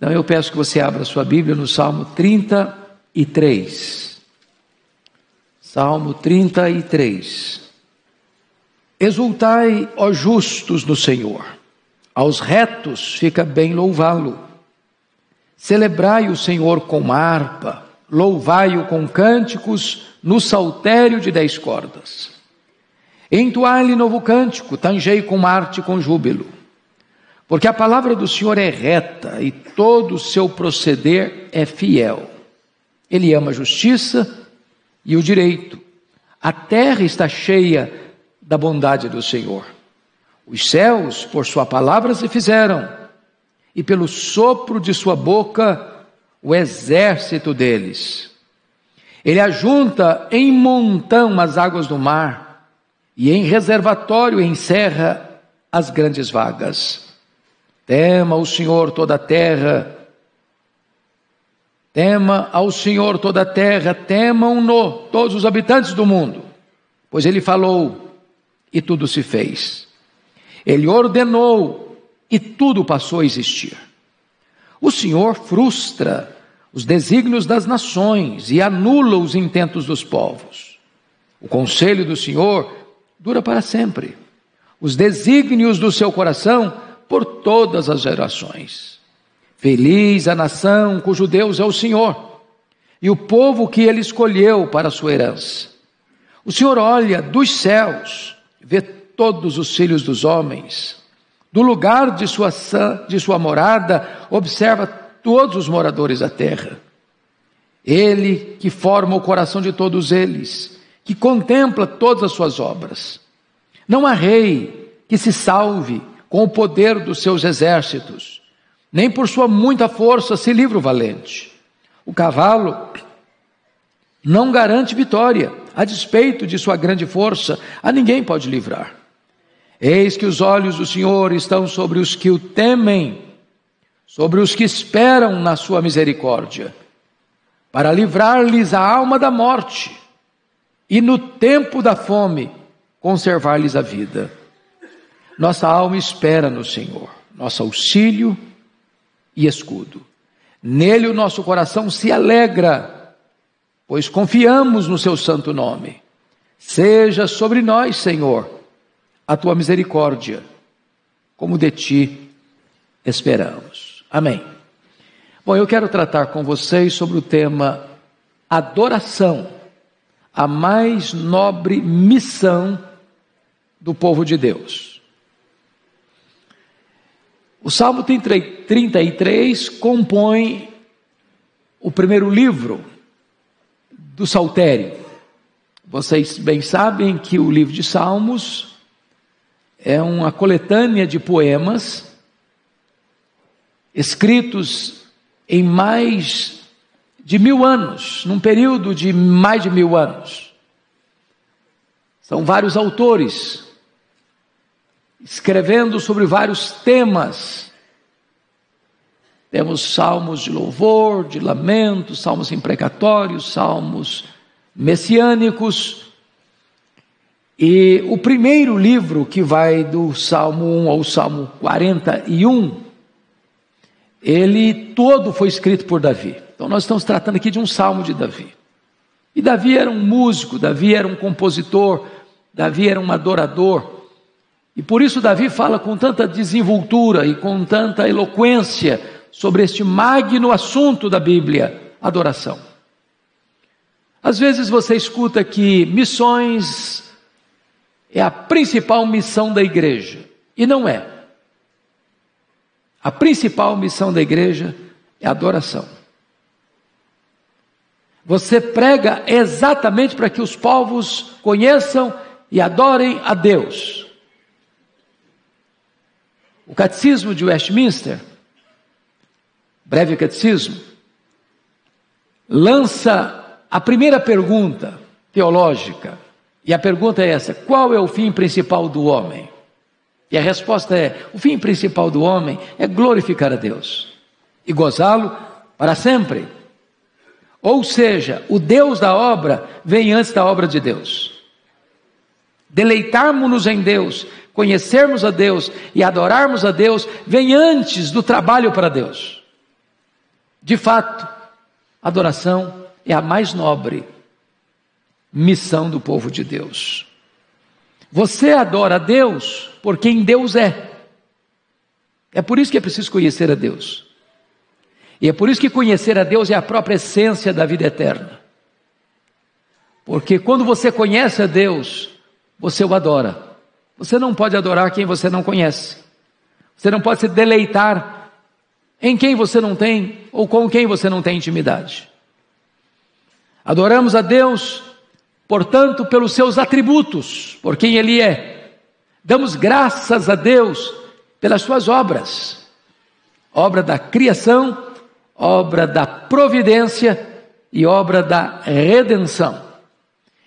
Então eu peço que você abra sua Bíblia no Salmo 33. Salmo 33. Exultai, ó justos, no Senhor. Aos retos fica bem louvá-lo. Celebrai o Senhor com harpa, louvai-o com cânticos no saltério de 10 cordas. Entoai-lhe novo cântico, tangei com arte e com júbilo. Porque a palavra do Senhor é reta e todo o seu proceder é fiel. Ele ama a justiça e o direito. A terra está cheia da bondade do Senhor. Os céus, por sua palavra, se fizeram, e pelo sopro de sua boca, o exército deles. Ele ajunta em montão as águas do mar, e em reservatório encerra as grandes vagas. Tema o Senhor toda a terra, tema ao Senhor toda a terra, temam-no todos os habitantes do mundo, pois ele falou e tudo se fez. Ele ordenou e tudo passou a existir. O Senhor frustra os desígnios das nações e anula os intentos dos povos. O conselho do Senhor dura para sempre, os desígnios do seu coração por todas as gerações. Feliz a nação cujo Deus é o Senhor, e o povo que ele escolheu para a sua herança. O Senhor olha dos céus, vê todos os filhos dos homens. Do lugar de sua morada, observa todos os moradores da terra. Ele que forma o coração de todos eles, que contempla todas as suas obras. Não há rei que se salve com o poder dos seus exércitos, nem por sua muita força se livra o valente. O cavalo não garante vitória, a despeito de sua grande força, a ninguém pode livrar. Eis que os olhos do Senhor estão sobre os que o temem, sobre os que esperam na sua misericórdia, para livrar-lhes a alma da morte, e no tempo da fome, conservar-lhes a vida. Nossa alma espera no Senhor, nosso auxílio e escudo. Nele o nosso coração se alegra, pois confiamos no seu santo nome. Seja sobre nós, Senhor, a tua misericórdia, como de ti esperamos. Amém. Bom, eu quero tratar com vocês sobre o tema adoração, a mais nobre missão do povo de Deus. O Salmo 33 compõe o primeiro livro do Saltério. Vocês bem sabem que o livro de Salmos é uma coletânea de poemas escritos em mais de 1000 anos, num período de mais de 1000 anos. São vários autores escrevendo sobre vários temas. Temos salmos de louvor, de lamento, salmos imprecatórios, salmos messiânicos. E o primeiro livro, que vai do Salmo 1 ao Salmo 41, ele todo foi escrito por Davi. Então nós estamos tratando aqui de um salmo de Davi. E Davi era um músico, Davi era um compositor, Davi era um adorador. E por isso Davi fala com tanta desenvoltura e com tanta eloquência sobre este magno assunto da Bíblia, adoração. Às vezes você escuta que missões é a principal missão da igreja, e não é. A principal missão da igreja é a adoração. Você prega exatamente para que os povos conheçam e adorem a Deus. O Catecismo de Westminster, breve catecismo, lança a primeira pergunta teológica, e a pergunta é essa: qual é o fim principal do homem? E a resposta é: o fim principal do homem é glorificar a Deus e gozá-lo para sempre. Ou seja, o Deus da obra vem antes da obra de Deus. Deleitarmos-nos em Deus, conhecermos a Deus e adorarmos a Deus vem antes do trabalho para Deus. De fato, a adoração é a mais nobre missão do povo de Deus. Você adora a Deus por quem Deus é. É por isso que é preciso conhecer a Deus. E é por isso que conhecer a Deus é a própria essência da vida eterna. Porque quando você conhece a Deus, você o adora. Você não pode adorar quem você não conhece. Você não pode se deleitar em quem você não tem ou com quem você não tem intimidade. Adoramos a Deus, portanto, pelos seus atributos, por quem Ele é. Damos graças a Deus pelas suas obras. Obra da criação, obra da providência e obra da redenção.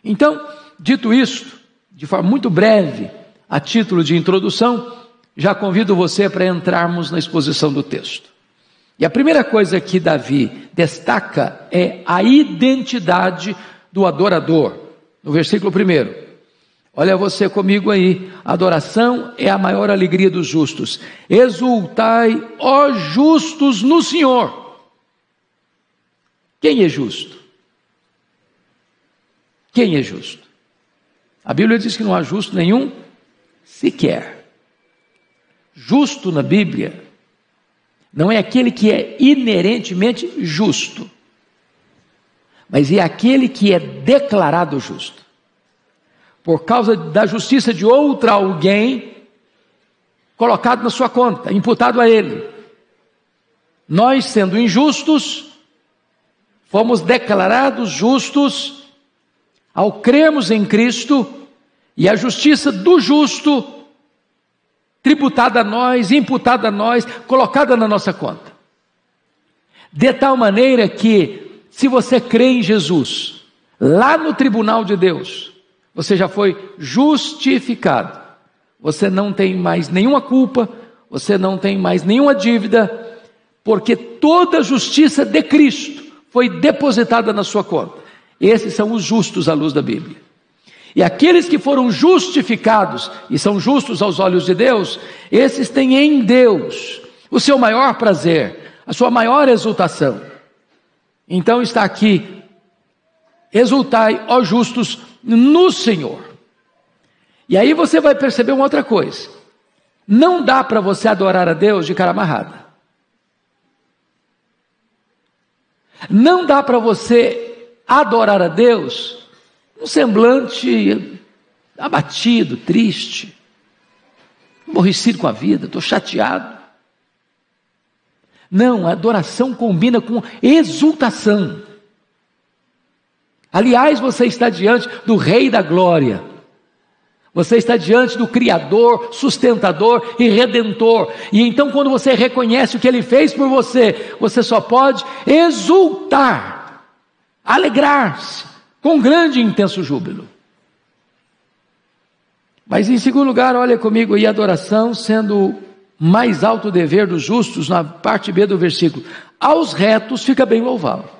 Então, dito isto, de forma muito breve, a título de introdução, já convido você para entrarmos na exposição do texto. E a primeira coisa que Davi destaca é a identidade do adorador. No versículo 1, olha você comigo aí, adoração é a maior alegria dos justos. Exultai, ó justos, no Senhor. Quem é justo? Quem é justo? A Bíblia diz que não há justo nenhum sequer. Justo na Bíblia não é aquele que é inerentemente justo, mas é aquele que é declarado justo. Por causa da justiça de outra alguém, colocado na sua conta, imputado a ele. Nós, sendo injustos, fomos declarados justos ao crermos em Cristo, e a justiça do justo tributada a nós, imputada a nós, colocada na nossa conta. De tal maneira que, se você crê em Jesus, lá no tribunal de Deus, você já foi justificado. Você não tem mais nenhuma culpa, você não tem mais nenhuma dívida, porque toda a justiça de Cristo foi depositada na sua conta. Esses são os justos à luz da Bíblia. E aqueles que foram justificados e são justos aos olhos de Deus, esses têm em Deus o seu maior prazer, a sua maior exultação. Então está aqui: exultai, ó justos, no Senhor. E aí você vai perceber uma outra coisa: não dá para você adorar a Deus de cara amarrada. Não dá para você adorar a Deus um semblante abatido, triste, aborrecido com a vida, estou chateado. Não, a adoração combina com exultação. Aliás, você está diante do Rei da Glória. Você está diante do Criador, sustentador e Redentor. E então, quando você reconhece o que Ele fez por você, você só pode exultar, alegrar-se, com grande e intenso júbilo. Mas em segundo lugar, olha comigo aí, a adoração sendo mais alto dever dos justos, na parte B do versículo. Aos retos fica bem louvá-lo.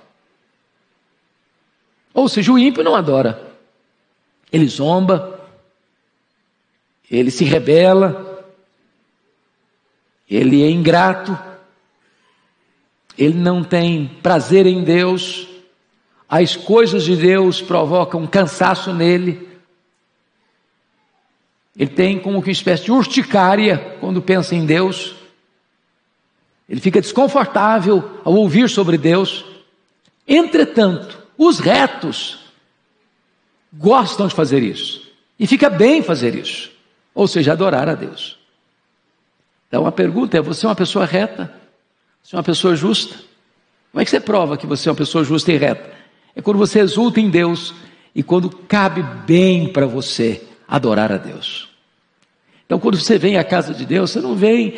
Ou seja, o ímpio não adora. Ele zomba, ele se rebela, ele é ingrato, ele não tem prazer em Deus, as coisas de Deus provocam cansaço nele, ele tem como que uma espécie de urticária quando pensa em Deus, ele fica desconfortável ao ouvir sobre Deus. Entretanto, os retos gostam de fazer isso, e fica bem fazer isso, ou seja, adorar a Deus. Então a pergunta é: você é uma pessoa reta? Você é uma pessoa justa? Como é que você prova que você é uma pessoa justa e reta? É quando você exulta em Deus e quando cabe bem para você adorar a Deus. Então, quando você vem à casa de Deus, você não vem: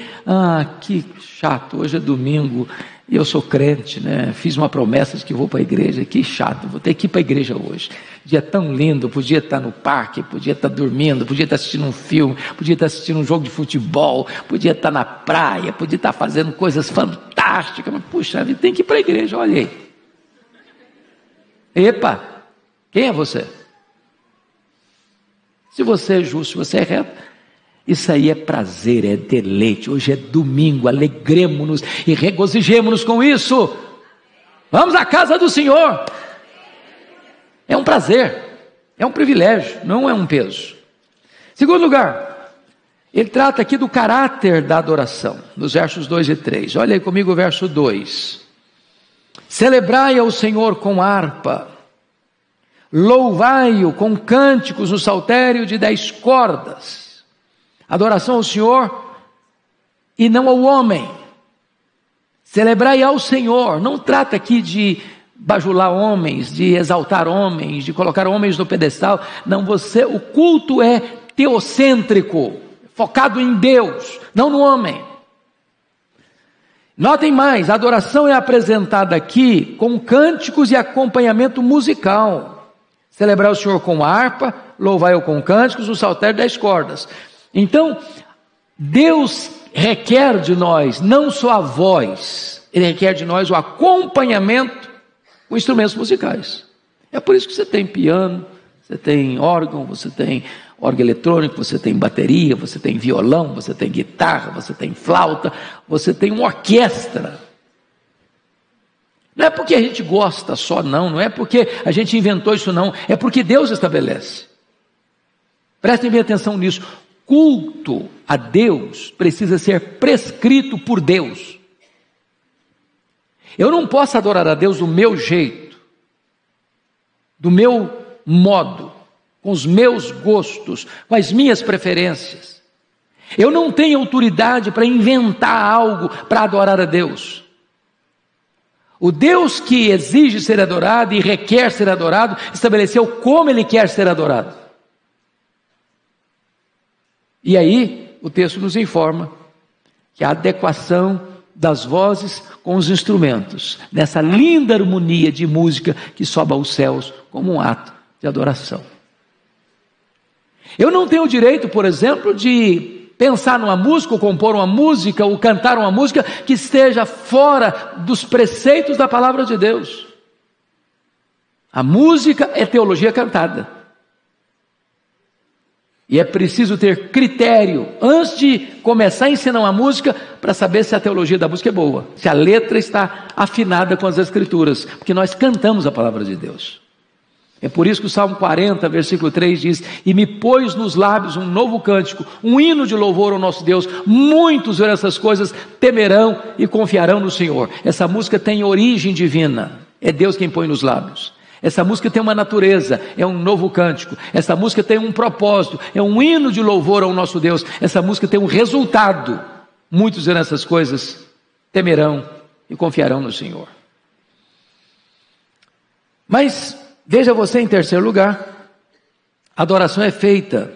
que chato, hoje é domingo e eu sou crente, né? Fiz uma promessa de que vou para a igreja, que chato, vou ter que ir para a igreja hoje. Dia tão lindo, podia estar no parque, podia estar dormindo, podia estar assistindo um filme, podia estar assistindo um jogo de futebol, podia estar na praia, podia estar fazendo coisas fantásticas, mas puxa vida, tem que ir para a igreja, olha aí. Epa, quem é você? Se você é justo, se você é reto, isso aí é prazer, é deleite. Hoje é domingo, alegremos-nos e regozijemos-nos com isso. Vamos à casa do Senhor. É um prazer, é um privilégio, não é um peso. Segundo lugar, ele trata aqui do caráter da adoração, nos versos 2 e 3. Olha aí comigo o verso 2. Celebrai ao Senhor com harpa, louvai-o com cânticos no saltério de 10 cordas. Adoração ao Senhor e não ao homem. Celebrai ao Senhor. Não trata aqui de bajular homens, de exaltar homens, de colocar homens no pedestal. Não, o culto é teocêntrico, focado em Deus, não no homem. Notem mais, a adoração é apresentada aqui com cânticos e acompanhamento musical. Celebrar o Senhor com harpa, louvai-o com cânticos, no saltério 10 cordas. Então, Deus requer de nós não só a voz, Ele requer de nós o acompanhamento com instrumentos musicais. É por isso que você tem piano, você tem órgão, você tem órgão eletrônico, você tem bateria, você tem violão, você tem guitarra, você tem flauta, você tem uma orquestra. Não é porque a gente gosta só não é porque a gente inventou isso não, é porque Deus estabelece. Prestem bem atenção nisso. Culto a Deus precisa ser prescrito por Deus. Eu não posso adorar a Deus do meu jeito, do meu modo, com os meus gostos, com as minhas preferências. Eu não tenho autoridade para inventar algo para adorar a Deus. O Deus que exige ser adorado e requer ser adorado, estabeleceu como Ele quer ser adorado. E aí, o texto nos informa que a adequação das vozes com os instrumentos, nessa linda harmonia de música que sobe aos céus como um ato de adoração. Eu não tenho o direito, por exemplo, de pensar numa música, ou compor uma música, ou cantar uma música que esteja fora dos preceitos da palavra de Deus. A música é teologia cantada. E é preciso ter critério antes de começar a ensinar uma música para saber se a teologia da música é boa, se a letra está afinada com as Escrituras, porque nós cantamos a palavra de Deus. É por isso que o Salmo 40, versículo 3 diz: e me pôs nos lábios um novo cântico, um hino de louvor ao nosso Deus. Muitos verão essas coisas, temerão e confiarão no Senhor. Essa música tem origem divina, é Deus quem põe nos lábios. Essa música tem uma natureza, é um novo cântico. Essa música tem um propósito, é um hino de louvor ao nosso Deus. Essa música tem um resultado. Muitos verão essas coisas, temerão e confiarão no Senhor. Mas veja você, em terceiro lugar, a adoração é feita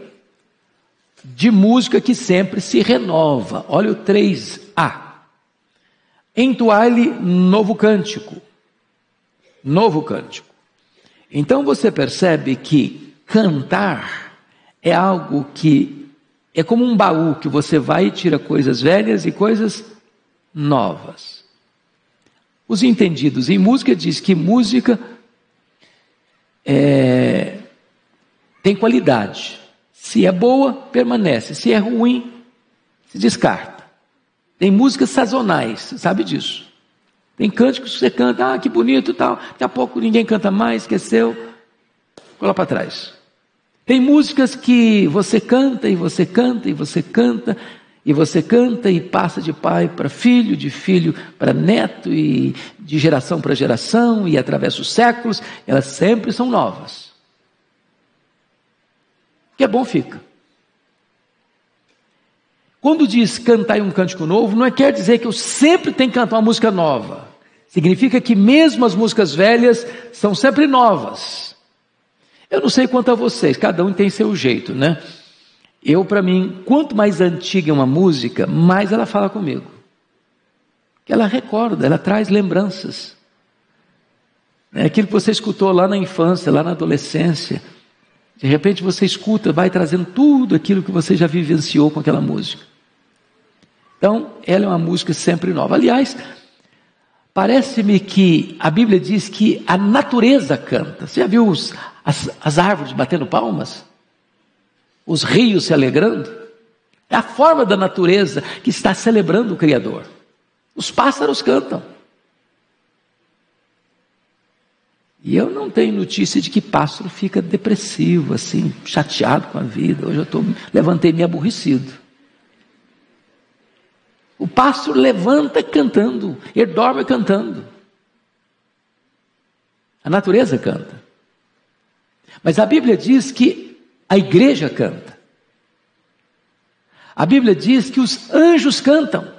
de música que sempre se renova. Olha o 3a. Entoai-lhe novo cântico. Novo cântico. Então você percebe que cantar é algo que é como um baú que você vai e tira coisas velhas e coisas novas. Os entendidos em música dizem que música tem qualidade. Se é boa, permanece. Se é ruim, se descarta. Tem músicas sazonais, você sabe disso. Tem cânticos que você canta, que bonito e tal. Daqui a pouco ninguém canta mais, esqueceu, ficou lá para trás. Tem músicas que você canta e você canta e você canta e você canta e passa de pai para filho, de filho para neto e de geração para geração e atravessa os séculos. Elas sempre são novas. O que é bom fica. Quando diz cantar um cântico novo, não quer dizer que eu sempre tenho que cantar uma música nova. Significa que mesmo as músicas velhas são sempre novas. Eu não sei quanto a vocês, cada um tem seu jeito, né? Para mim, quanto mais antiga é uma música, mais ela fala comigo. Ela recorda, ela traz lembranças. É aquilo que você escutou lá na infância, lá na adolescência. De repente você escuta, vai trazendo tudo aquilo que você já vivenciou com aquela música. Então, ela é uma música sempre nova. Aliás, parece-me que a Bíblia diz que a natureza canta. Você já viu as árvores batendo palmas? Os rios se alegrando? É a forma da natureza que está celebrando o Criador. Os pássaros cantam. E eu não tenho notícia de que pastor fica depressivo, assim, chateado com a vida. Hoje eu levantei-me aborrecido. O pastor levanta cantando, ele dorme cantando. A natureza canta. Mas a Bíblia diz que a igreja canta. A Bíblia diz que os anjos cantam.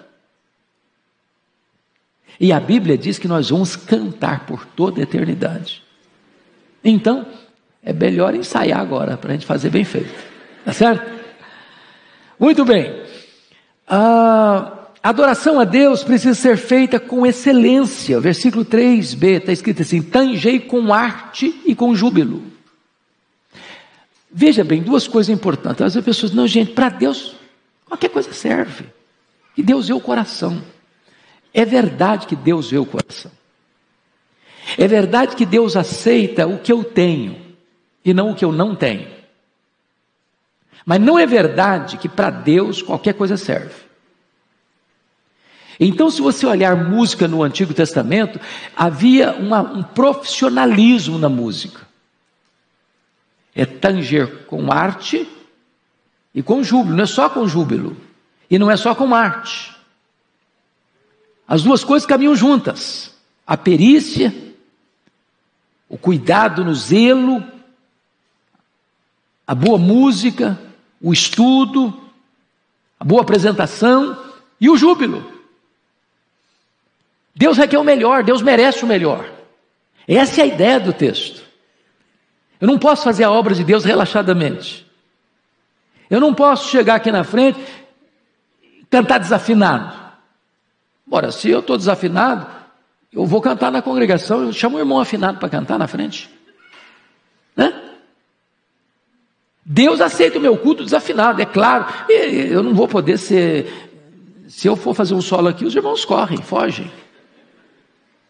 E a Bíblia diz que nós vamos cantar por toda a eternidade. Então, é melhor ensaiar agora, para a gente fazer bem feito. Tá certo? Muito bem. A adoração a Deus precisa ser feita com excelência. Versículo 3b, está escrito assim: tangei com arte e com júbilo. Veja bem, duas coisas importantes. Às vezes as pessoas, não, gente, para Deus, qualquer coisa serve. Que Deus vê o coração. É verdade que Deus vê o coração. É verdade que Deus aceita o que eu tenho e não o que eu não tenho. Mas não é verdade que para Deus qualquer coisa serve. Então, se você olhar música no Antigo Testamento, havia um profissionalismo na música. É tanger com arte e com júbilo. Não é só com júbilo. E não é só com arte. As duas coisas caminham juntas. A perícia, o cuidado no zelo, a boa música, o estudo, a boa apresentação e o júbilo. Deus requer o melhor, Deus merece o melhor. Essa é a ideia do texto. Eu não posso fazer a obra de Deus relaxadamente. Eu não posso chegar aqui na frente e cantar desafinado. Ora, se eu estou desafinado, eu vou cantar na congregação, eu chamo o irmão afinado para cantar na frente. Né? Deus aceita o meu culto desafinado, é claro. Eu não vou poder ser... Se eu for fazer um solo aqui, os irmãos correm, fogem.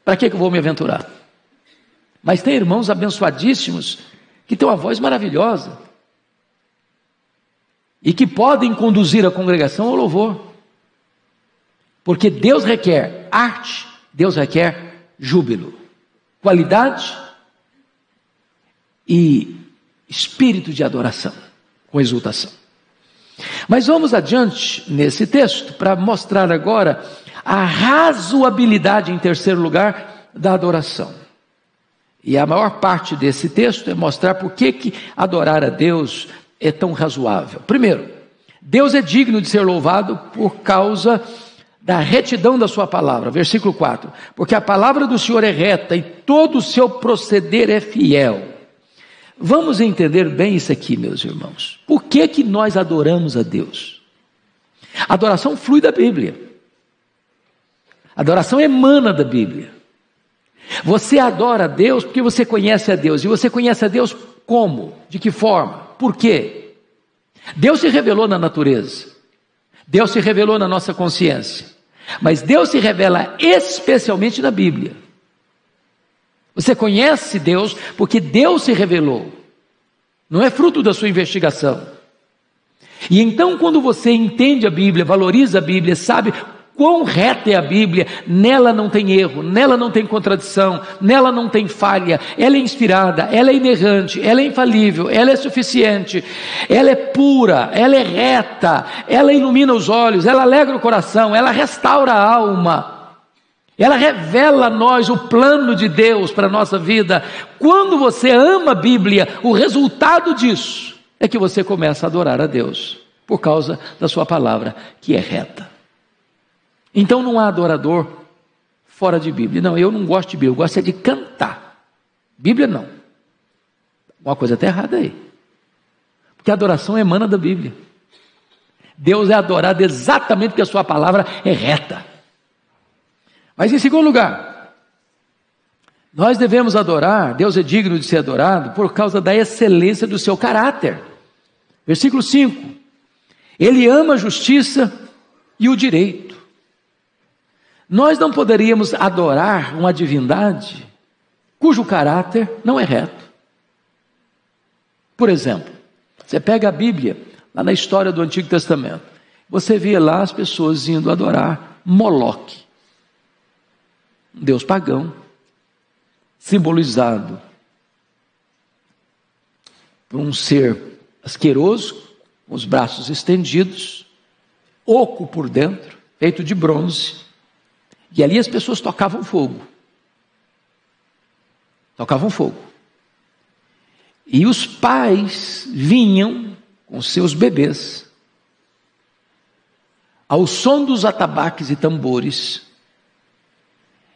Para que eu vou me aventurar? Mas tem irmãos abençoadíssimos que têm uma voz maravilhosa e que podem conduzir a congregação ao louvor. Porque Deus requer arte, Deus requer júbilo, qualidade e espírito de adoração, com exultação. Mas vamos adiante nesse texto para mostrar agora a razoabilidade, em terceiro lugar, da adoração. E a maior parte desse texto é mostrar por que adorar a Deus é tão razoável. Primeiro, Deus é digno de ser louvado por causa da retidão da sua palavra. Versículo 4. Porque a palavra do Senhor é reta e todo o seu proceder é fiel. Vamos entender bem isso aqui, meus irmãos. Por que nós adoramos a Deus? A adoração flui da Bíblia. A adoração emana da Bíblia. Você adora a Deus porque você conhece a Deus. E você conhece a Deus como? De que forma? Por quê? Deus se revelou na natureza. Deus se revelou na nossa consciência. Mas Deus se revela especialmente na Bíblia. Você conhece Deus porque Deus se revelou. Não é fruto da sua investigação. E então, quando você entende a Bíblia, valoriza a Bíblia, sabe quão reta é a Bíblia, nela não tem erro, nela não tem contradição, nela não tem falha, ela é inspirada, ela é inerrante, ela é infalível, ela é suficiente, ela é pura, ela é reta, ela ilumina os olhos, ela alegra o coração, ela restaura a alma, ela revela a nós o plano de Deus para a nossa vida. Quando você ama a Bíblia, o resultado disso é que você começa a adorar a Deus, por causa da sua palavra, que é reta. Então não há adorador fora de Bíblia. Não, eu não gosto de Bíblia, eu gosto é de cantar. Bíblia não. Uma coisa está errada aí. Porque a adoração emana da Bíblia. Deus é adorado exatamente porque a sua palavra é reta. Mas em segundo lugar, nós devemos adorar, Deus é digno de ser adorado por causa da excelência do seu caráter. Versículo 5. Ele ama a justiça e o direito. Nós não poderíamos adorar uma divindade cujo caráter não é reto. Por exemplo, você pega a Bíblia, lá na história do Antigo Testamento, você vê lá as pessoas indo adorar Moloque, um deus pagão, simbolizado por um ser asqueroso, com os braços estendidos, oco por dentro, feito de bronze, e ali as pessoas tocavam fogo. Tocavam fogo. E os pais vinham com seus bebês, ao som dos atabaques e tambores,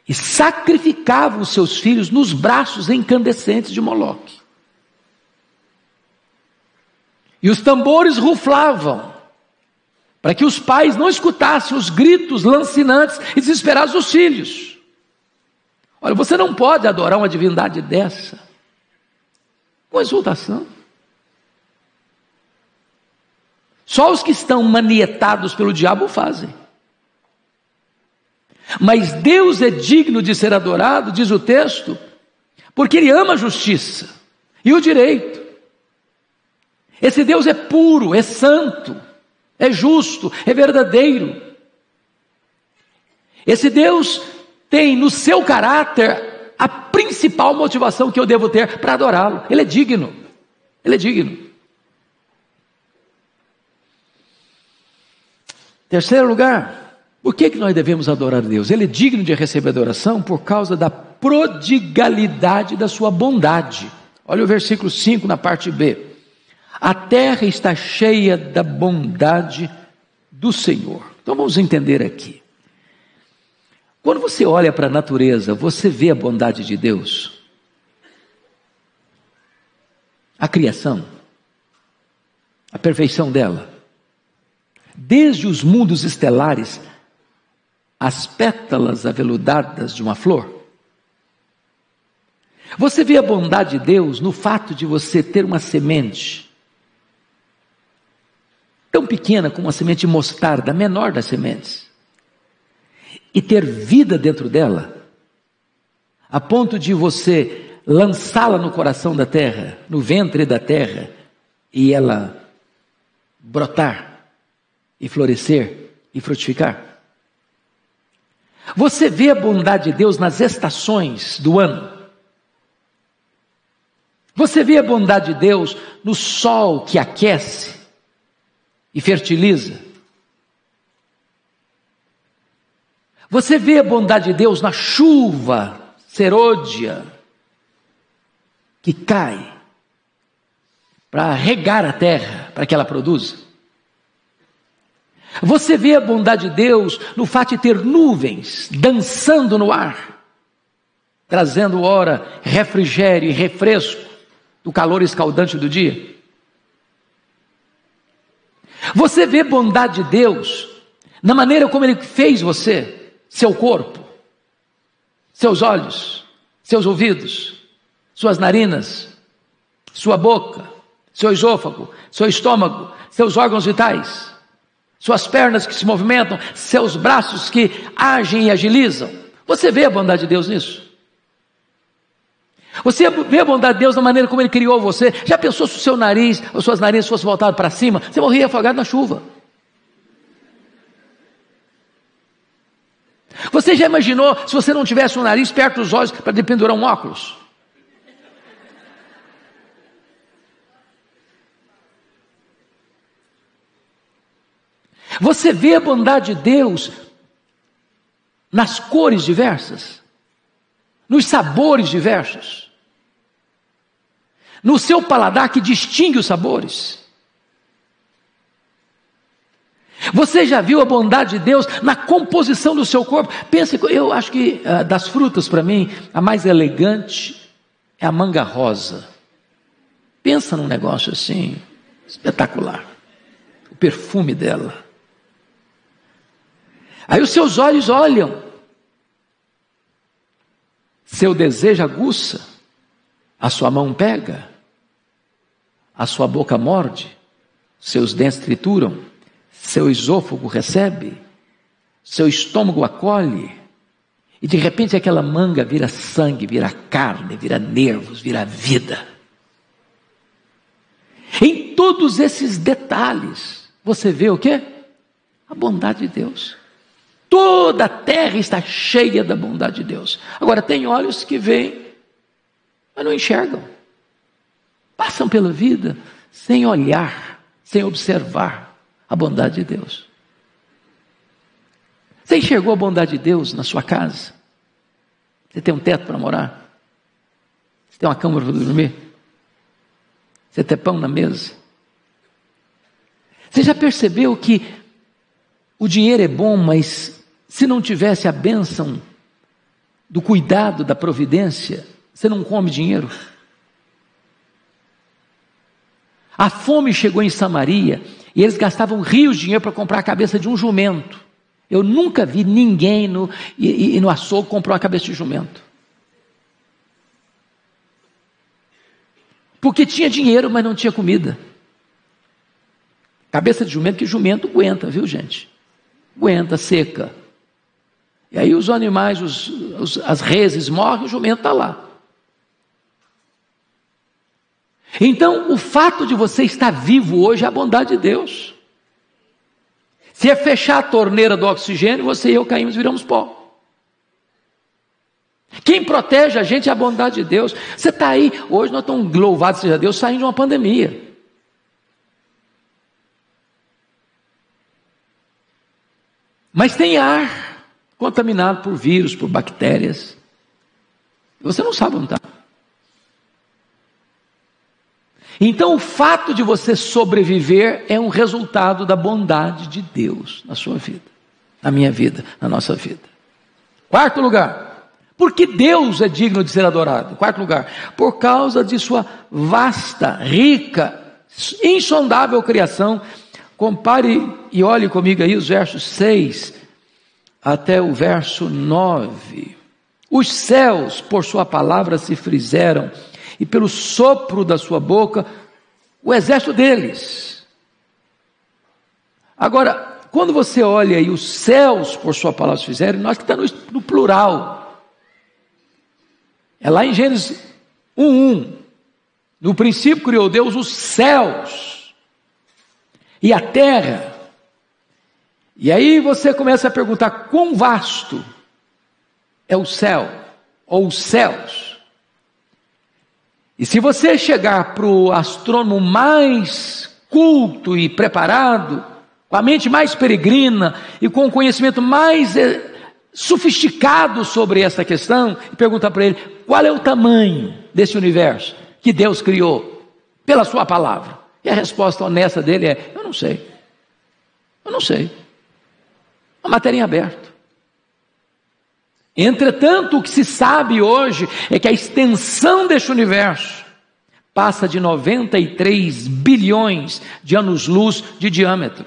e sacrificavam os seus filhos nos braços incandescentes de Moloque. E os tambores ruflavam, para que os pais não escutassem os gritos lancinantes e desesperados dos filhos. Olha, você não pode adorar uma divindade dessa com exultação. Só os que estão manietados pelo diabo fazem. Mas Deus é digno de ser adorado, diz o texto, porque Ele ama a justiça e o direito. Esse Deus é puro, é santo, é justo, é verdadeiro. Esse Deus tem no seu caráter a principal motivação que eu devo ter para adorá-lo. Ele é digno. Ele é digno. Terceiro lugar, por que nós devemos adorar a Deus? Ele é digno de receber adoração por causa da prodigalidade da sua bondade. Olha o versículo 5 na parte B. A terra está cheia da bondade do Senhor. Então vamos entender aqui. Quando você olha para a natureza, você vê a bondade de Deus. A criação, a perfeição dela. Desde os mundos estelares, as pétalas aveludadas de uma flor. Você vê a bondade de Deus no fato de você ter uma semente tão pequena como uma semente de mostarda, a menor das sementes, e ter vida dentro dela, a ponto de você lançá-la no coração da terra, no ventre da terra, e ela brotar, e florescer, e frutificar. Você vê a bondade de Deus nas estações do ano. Você vê a bondade de Deus no sol que aquece e fertiliza. Você vê a bondade de Deus na chuva serôdia que cai para regar a terra, para que ela produza. Você vê a bondade de Deus no fato de ter nuvens dançando no ar, trazendo ora refrigério e refresco do calor escaldante do dia. Você vê a bondade de Deus na maneira como Ele fez você, seu corpo, seus olhos, seus ouvidos, suas narinas, sua boca, seu esôfago, seu estômago, seus órgãos vitais, suas pernas que se movimentam, seus braços que agem e agilizam. Você vê a bondade de Deus nisso? Você vê a bondade de Deus na maneira como Ele criou você? Já pensou se o seu nariz, ou suas narinas fossem voltadas para cima? Você morria afogado na chuva. Você já imaginou se você não tivesse um nariz perto dos olhos para pendurar um óculos? Você vê a bondade de Deus nas cores diversas, nos sabores diversos, no seu paladar que distingue os sabores. Você já viu a bondade de Deus na composição do seu corpo? Pensa, eu acho que das frutas para mim, a mais elegante é a manga rosa. Pensa num negócio assim, espetacular. O perfume dela. Aí os seus olhos olham, seu desejo aguça, a sua mão pega, a sua boca morde, seus dentes trituram, seu esôfago recebe, seu estômago acolhe, e de repente aquela manga vira sangue, vira carne, vira nervos, vira vida. Em todos esses detalhes, você vê o quê? A bondade de Deus. Toda a terra está cheia da bondade de Deus. Agora, tem olhos que veem, mas não enxergam. passam pela vida sem olhar, sem observar a bondade de Deus. Você enxergou a bondade de Deus na sua casa? Você tem um teto para morar? Você tem uma cama para dormir? Você tem pão na mesa? Você já percebeu que o dinheiro é bom, mas se não tivesse a bênção do cuidado, da providência, você não come dinheiro? A fome chegou em Samaria e eles gastavam rios de dinheiro para comprar a cabeça de um jumento. Eu nunca vi ninguém no açougue comprar uma cabeça de jumento. Porque tinha dinheiro, mas não tinha comida. Cabeça de jumento, que jumento aguenta, viu, gente? Aguenta, seca. E aí os animais, as reses morrem, o jumento está lá. Então, o fato de você estar vivo hoje é a bondade de Deus. Se é fechar a torneira do oxigênio, você e eu caímos e viramos pó. Quem protege a gente é a bondade de Deus. Você está aí, hoje nós estamos, louvado seja Deus, saindo de uma pandemia. Mas tem ar contaminado por vírus, por bactérias. Você não sabe onde está. Então o fato de você sobreviver é um resultado da bondade de Deus na sua vida, na minha vida, na nossa vida. Quarto lugar, porque Deus é digno de ser adorado. Quarto lugar, por causa de sua vasta, rica, insondável criação. Compare e olhe comigo aí os versos 6 até o verso 9. Os céus por sua palavra se fizeram, e pelo sopro da sua boca, o exército deles. Agora, quando você olha aí, os céus por sua palavra se fizeram, nós que estamos no plural. É lá em Gênesis 1:1. No princípio criou Deus os céus e a terra. E aí você começa a perguntar, quão vasto é o céu, ou os céus? E se você chegar para o astrônomo mais culto e preparado, com a mente mais peregrina e com o conhecimento mais sofisticado sobre essa questão, e perguntar para ele, qual é o tamanho desse universo que Deus criou pela sua palavra? E a resposta honesta dele é, eu não sei. Eu não sei. A matéria em aberto. Entretanto, o que se sabe hoje é que a extensão deste universo passa de 93 bilhões de anos-luz de diâmetro.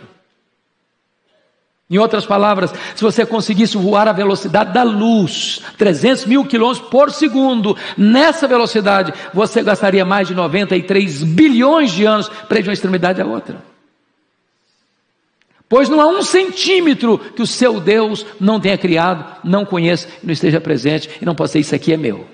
Em outras palavras, se você conseguisse voar a velocidade da luz, 300 mil quilômetros por segundo, nessa velocidade, você gastaria mais de 93 bilhões de anos para ir de uma extremidade à outra. Pois não há 1 centímetro que o seu Deus não tenha criado, não conheça, não esteja presente, e não possa dizer, isso aqui é meu.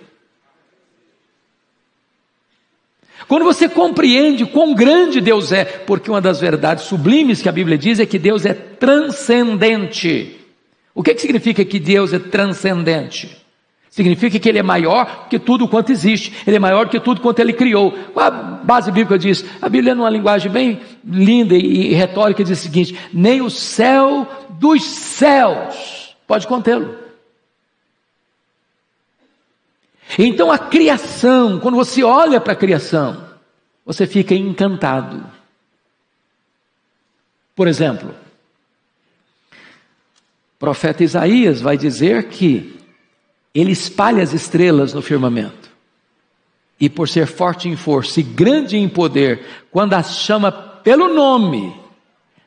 Quando você compreende quão grande Deus é, porque uma das verdades sublimes que a Bíblia diz é que Deus é transcendente. O que significa que Deus é transcendente? Significa que Ele é maior que tudo quanto existe, Ele é maior que tudo quanto Ele criou. A base bíblica diz, a Bíblia numa linguagem bem linda e retórica diz o seguinte, nem o céu dos céus pode contê-lo. Então a criação, quando você olha para a criação, você fica encantado. Por exemplo, o profeta Isaías vai dizer que ele espalha as estrelas no firmamento. E por ser forte em força e grande em poder, quando as chama pelo nome,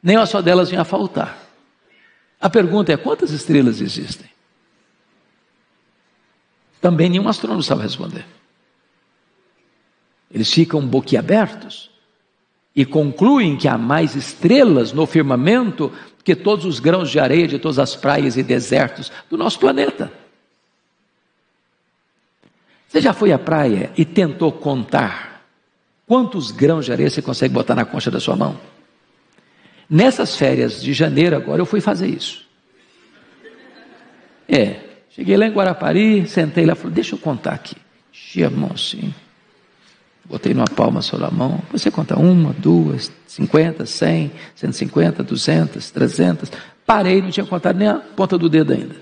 nem uma só delas vem a faltar. A pergunta é, quantas estrelas existem? Também nenhum astrônomo sabe responder. Eles ficam boquiabertos e concluem que há mais estrelas no firmamento que todos os grãos de areia de todas as praias e desertos do nosso planeta. Você já foi à praia e tentou contar quantos grãos de areia você consegue botar na concha da sua mão? Nessas férias de janeiro agora eu fui fazer isso. Cheguei lá em Guarapari, sentei lá e falei, deixa eu contar aqui. Enchi a mão assim. Botei numa palma só a mão. Você conta 1, 2, 50, 100, 150, 200, 300. Parei, não tinha contado nem a ponta do dedo ainda.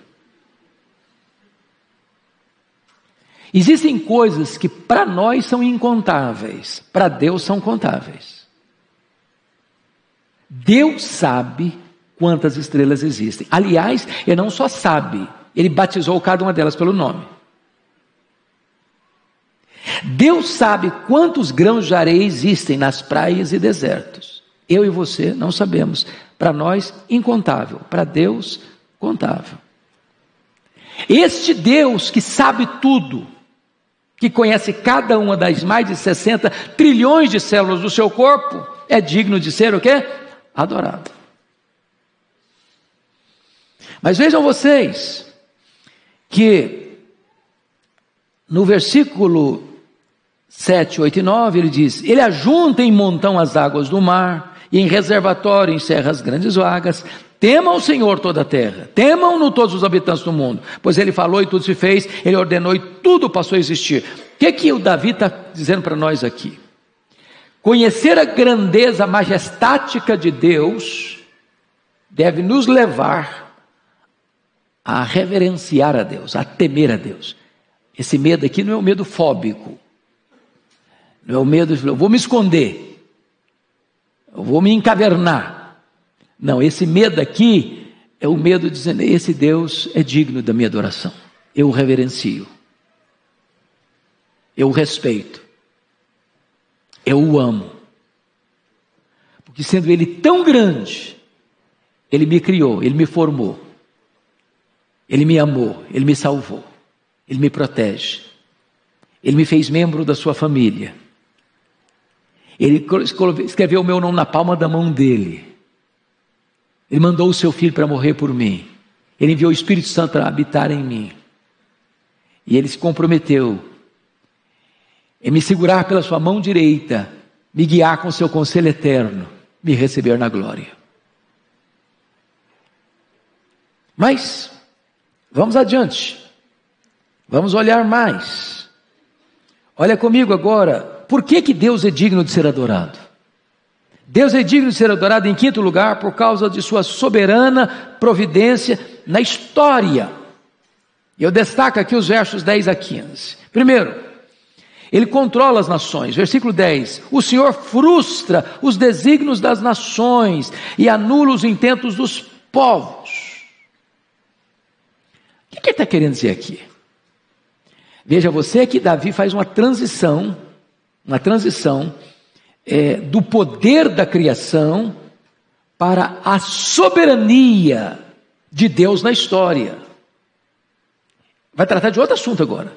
Existem coisas que para nós são incontáveis, para Deus são contáveis. Deus sabe quantas estrelas existem. Aliás, Ele não só sabe, Ele batizou cada uma delas pelo nome. Deus sabe quantos grãos de areia existem nas praias e desertos. Eu e você não sabemos. Para nós, incontável. Para Deus, contável. Este Deus que sabe tudo, que conhece cada uma das mais de 60 trilhões de células do seu corpo, é digno de ser o quê? Adorado. Mas vejam vocês, que no versículo 7, 8 e 9, ele diz: Ele ajunta em montão as águas do mar, e em reservatório encerra as grandes vagas. Temam o Senhor toda a terra, temam-no todos os habitantes do mundo, pois Ele falou e tudo se fez, Ele ordenou e tudo passou a existir. O que o Davi está dizendo para nós aqui? Conhecer a grandeza majestática de Deus deve nos levar a reverenciar a Deus, a temer a Deus. Esse medo aqui não é um medo fóbico, não é o medo de eu vou me esconder, eu vou me encavernar. Não, esse medo aqui é o medo dizendo: esse Deus é digno da minha adoração, eu o reverencio, eu o respeito, eu o amo, porque sendo Ele tão grande, Ele me criou, Ele me formou, Ele me amou, Ele me salvou, Ele me protege, Ele me fez membro da sua família, Ele escreveu o meu nome na palma da mão dEle, Ele mandou o seu Filho para morrer por mim, Ele enviou o Espírito Santo para habitar em mim, e Ele se comprometeu em me segurar pela sua mão direita, me guiar com o seu conselho eterno, me receber na glória. Mas vamos adiante, vamos olhar mais. Olha comigo agora, por que Deus é digno de ser adorado? Deus é digno de ser adorado em quinto lugar por causa de sua soberana providência na história. E eu destaco aqui os versos 10 a 15. Primeiro, Ele controla as nações. Versículo 10, o Senhor frustra os desígnios das nações e anula os intentos dos povos. O que Ele está querendo dizer aqui? Veja você que Davi faz uma transição do poder da criação para a soberania de Deus na história. Vai tratar de outro assunto agora.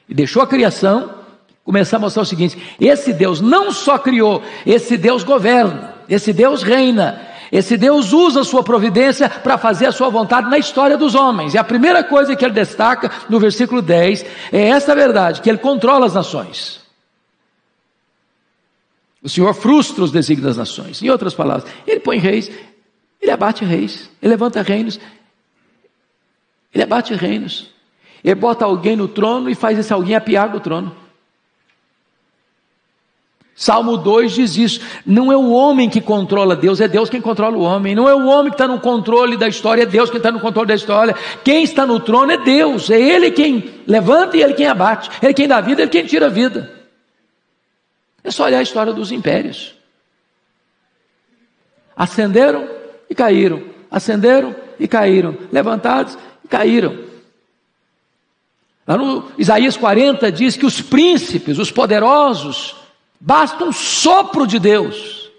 E deixou a criação, começar a mostrar o seguinte: esse Deus não só criou, esse Deus governa, esse Deus reina, esse Deus usa a sua providência para fazer a sua vontade na história dos homens. E a primeira coisa que ele destaca no versículo 10 é essa verdade, que Ele controla as nações. O Senhor frustra os desígnios das nações. Em outras palavras, Ele põe reis, Ele abate reis, Ele levanta reinos, Ele abate reinos. Ele bota alguém no trono e faz esse alguém apiar do trono. Salmo 2 diz isso: não é o homem que controla Deus, é Deus quem controla o homem. Não é o homem que está no controle da história, é Deus quem está no controle da história. Quem está no trono é Deus, é Ele quem levanta e Ele quem abate, Ele quem dá vida, Ele quem tira a vida. É só olhar a história dos impérios. Ascenderam e caíram, ascenderam e caíram, levantados e caíram. Lá no Isaías 40 diz que os príncipes, os poderosos, basta um sopro de Deus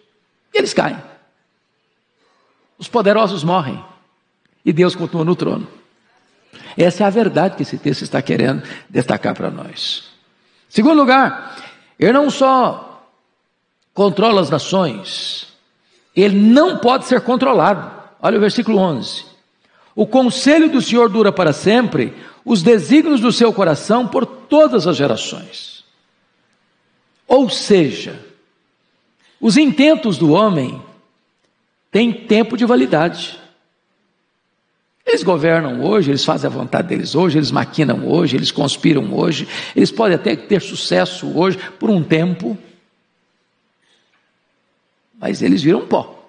e eles caem. Os poderosos morrem e Deus continua no trono. Essa é a verdade que esse texto está querendo destacar para nós. Segundo lugar, Ele não só controla as nações, Ele não pode ser controlado. Olha o versículo 11. O conselho do Senhor dura para sempre, os desígnios do seu coração por todas as gerações. Ou seja, os intentos do homem têm tempo de validade. Eles governam hoje, eles fazem a vontade deles hoje, eles maquinam hoje, eles conspiram hoje, eles podem até ter sucesso hoje por um tempo, mas eles viram pó.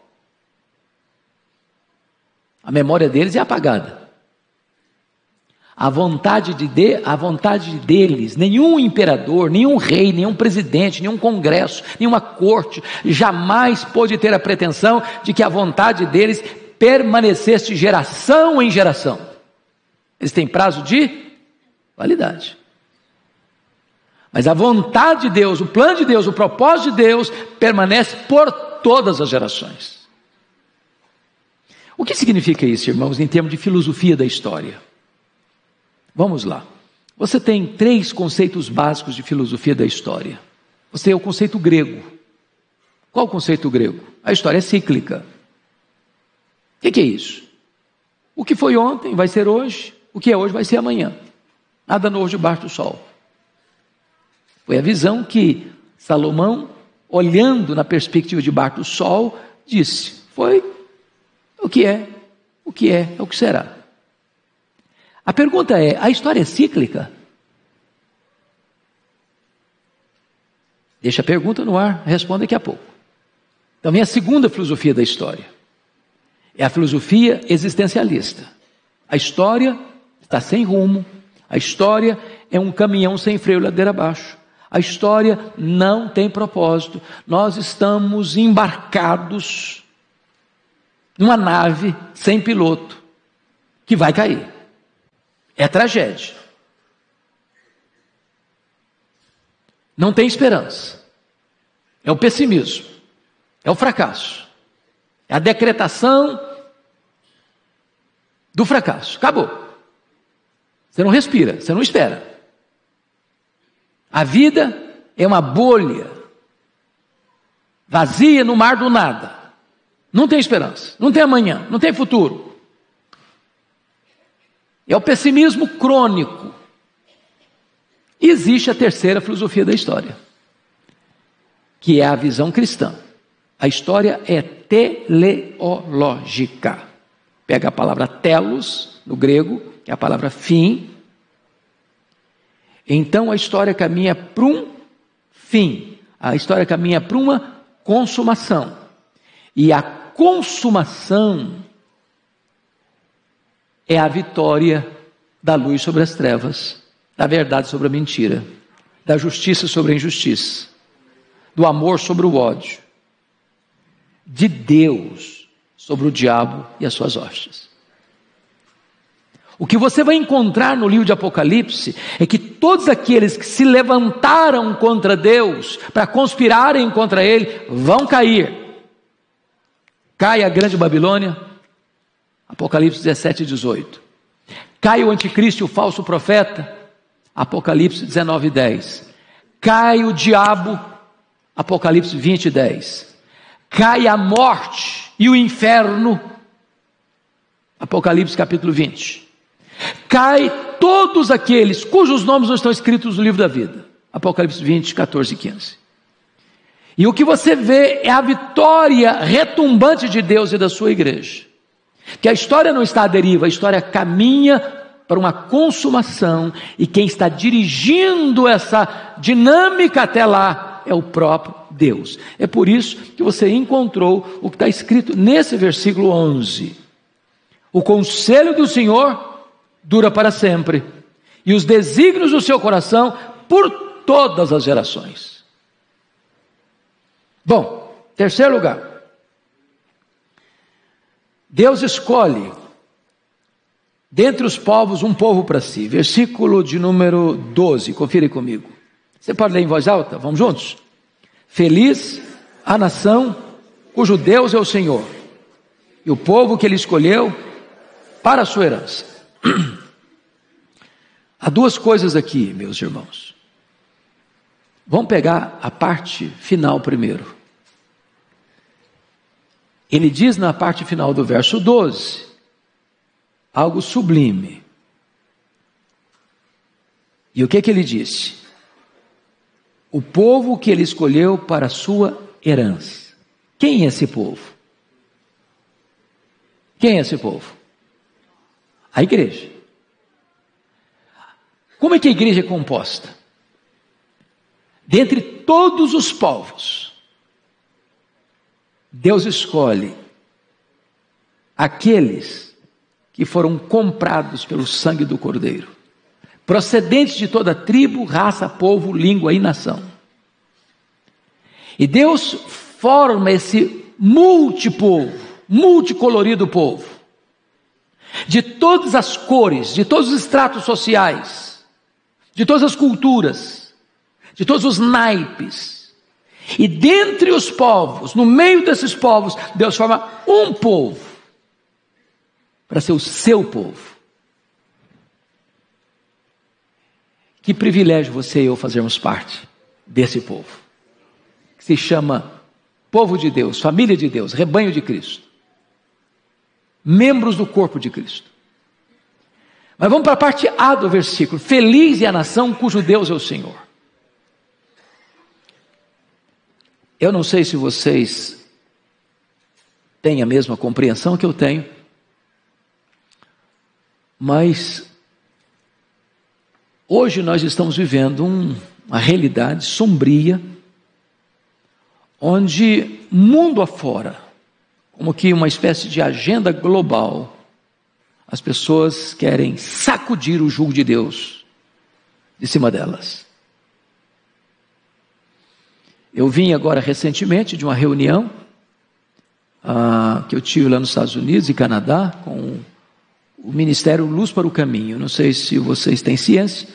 A memória deles é apagada. A vontade deles, nenhum imperador, nenhum rei, nenhum presidente, nenhum congresso, nenhuma corte jamais pôde ter a pretensão de que a vontade deles permanecesse de geração em geração. Eles têm prazo de validade. Mas a vontade de Deus, o plano de Deus, o propósito de Deus permanece por todas as gerações. O que significa isso, irmãos, em termos de filosofia da história? Vamos lá. Você tem 3 conceitos básicos de filosofia da história. Você tem o conceito grego. Qual o conceito grego? A história é cíclica. O que é isso? O que foi ontem vai ser hoje, o que é hoje vai ser amanhã. Nada novo debaixo do sol. Foi a visão que Salomão, olhando na perspectiva debaixo do sol, disse: foi o que é o que será. A pergunta é: a história é cíclica? Deixa a pergunta no ar, responda daqui a pouco. Então vem a segunda filosofia da história. É a filosofia existencialista. A história está sem rumo. A história é um caminhão sem freio ladeira abaixo. A história não tem propósito. Nós estamos embarcados numa nave sem piloto que vai cair. É tragédia. Não tem esperança. É o pessimismo. É o fracasso. É a decretação do fracasso. Acabou. Você não respira, você não espera. A vida é uma bolha vazia no mar do nada. Não tem esperança, não tem amanhã, não tem futuro. É o pessimismo crônico. E existe a terceira filosofia da história, que é a visão cristã. A história é teleológica. Pega a palavra telos, no grego, que é a palavra fim. Então a história caminha para um fim. A história caminha para uma consumação. E a consumação é a vitória da luz sobre as trevas, da verdade sobre a mentira, da justiça sobre a injustiça, do amor sobre o ódio, de Deus sobre o diabo e as suas hostes. O que você vai encontrar no livro de Apocalipse é que todos aqueles que se levantaram contra Deus, para conspirarem contra Ele, vão cair. Cai a grande Babilônia, Apocalipse 17 e 18. Cai o anticristo e o falso profeta, Apocalipse 19 e 10. Cai o diabo, Apocalipse 20 e 10. Cai a morte e o inferno, Apocalipse capítulo 20. Cai todos aqueles cujos nomes não estão escritos no livro da vida, Apocalipse 20, 14 e 15. E o que você vê é a vitória retumbante de Deus e da sua igreja. Que a história não está à deriva, a história caminha para uma consumação, e quem está dirigindo essa dinâmica até lá é o próprio Deus. É por isso que você encontrou o que está escrito nesse versículo 11. O conselho do Senhor dura para sempre, e os desígnios do seu coração por todas as gerações. Bom, terceiro lugar. Deus escolhe dentre os povos um povo para si. Versículo de número 12, confira comigo. Você pode ler em voz alta? Vamos juntos? Feliz a nação cujo Deus é o Senhor, e o povo que Ele escolheu para a sua herança. Há duas coisas aqui, meus irmãos. Vamos pegar a parte final primeiro. Ele diz na parte final do verso 12, algo sublime. E o que ele disse? O povo que Ele escolheu para a sua herança. Quem é esse povo? Quem é esse povo? A igreja. Como é que a igreja é composta? Dentre todos os povos, Deus escolhe aqueles que foram comprados pelo sangue do Cordeiro, procedentes de toda tribo, raça, povo, língua e nação. E Deus forma esse multipovo, multicolorido povo, de todas as cores, de todos os estratos sociais, de todas as culturas, de todos os naipes. E dentre os povos, no meio desses povos, Deus forma um povo, para ser o seu povo. Que privilégio você e eu fazermos parte desse povo, que se chama povo de Deus, família de Deus, rebanho de Cristo, membros do corpo de Cristo. Mas vamos para a parte A do versículo: feliz é a nação cujo Deus é o Senhor. Eu não sei se vocês têm a mesma compreensão que eu tenho, mas hoje nós estamos vivendo uma realidade sombria, onde mundo afora, como que uma espécie de agenda global, as pessoas querem sacudir o jugo de Deus de cima delas. Eu vim agora recentemente de uma reunião que eu tive lá nos Estados Unidos e Canadá com o Ministério Luz para o Caminho. Não sei se vocês têm ciência,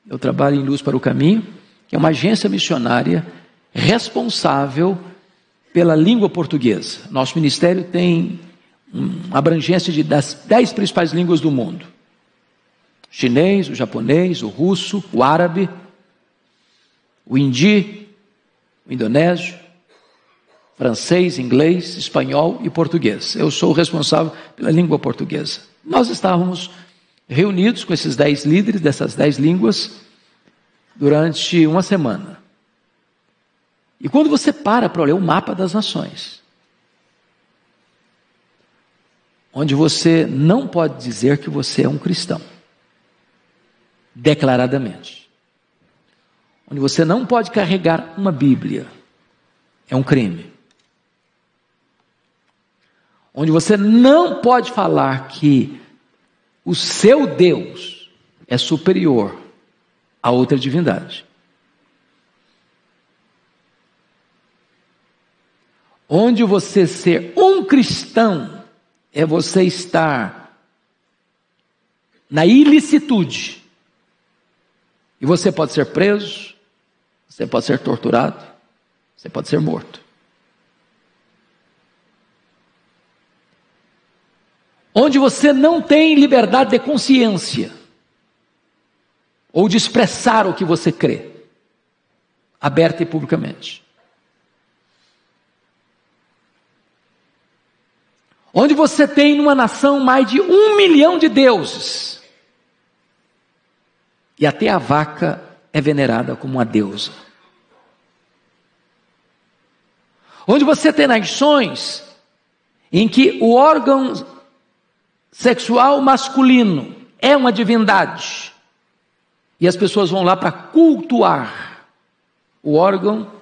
eu trabalho em Luz para o Caminho, que é uma agência missionária responsável pela língua portuguesa. Nosso ministério tem uma abrangência das 10 principais línguas do mundo: o chinês, o japonês, o russo, o árabe, o hindi, o indonésio, francês, inglês, espanhol e português. Eu sou o responsável pela língua portuguesa. Nós estávamos reunidos com esses 10 líderes dessas 10 línguas durante uma semana. E quando você para ler o mapa das nações, onde você não pode dizer que você é um cristão, declaradamente, onde você não pode carregar uma Bíblia, é um crime, onde você não pode falar que o seu Deus é superior a outra divindade, onde você ser um cristão é você estar na ilicitude, e você pode ser preso, você pode ser torturado, você pode ser morto. Onde você não tem liberdade de consciência, ou de expressar o que você crê, aberta e publicamente. Onde você tem numa nação mais de 1 milhão de deuses, e até a vaca é venerada como uma deusa. Onde você tem nações em que o órgão sexual masculino é uma divindade, e as pessoas vão lá para cultuar o órgão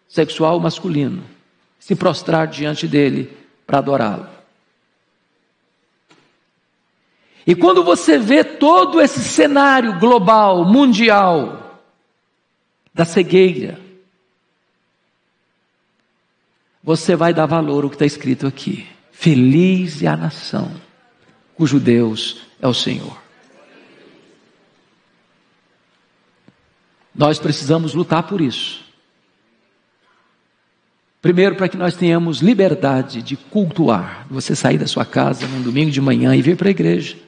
sexual masculino, se prostrar diante dele para adorá-lo. E quando você vê todo esse cenário global, mundial, da cegueira, você vai dar valor ao que está escrito aqui: feliz é a nação cujo Deus é o Senhor. Nós precisamos lutar por isso. Primeiro, para que nós tenhamos liberdade de cultuar, você sair da sua casa num domingo de manhã e vir para a igreja,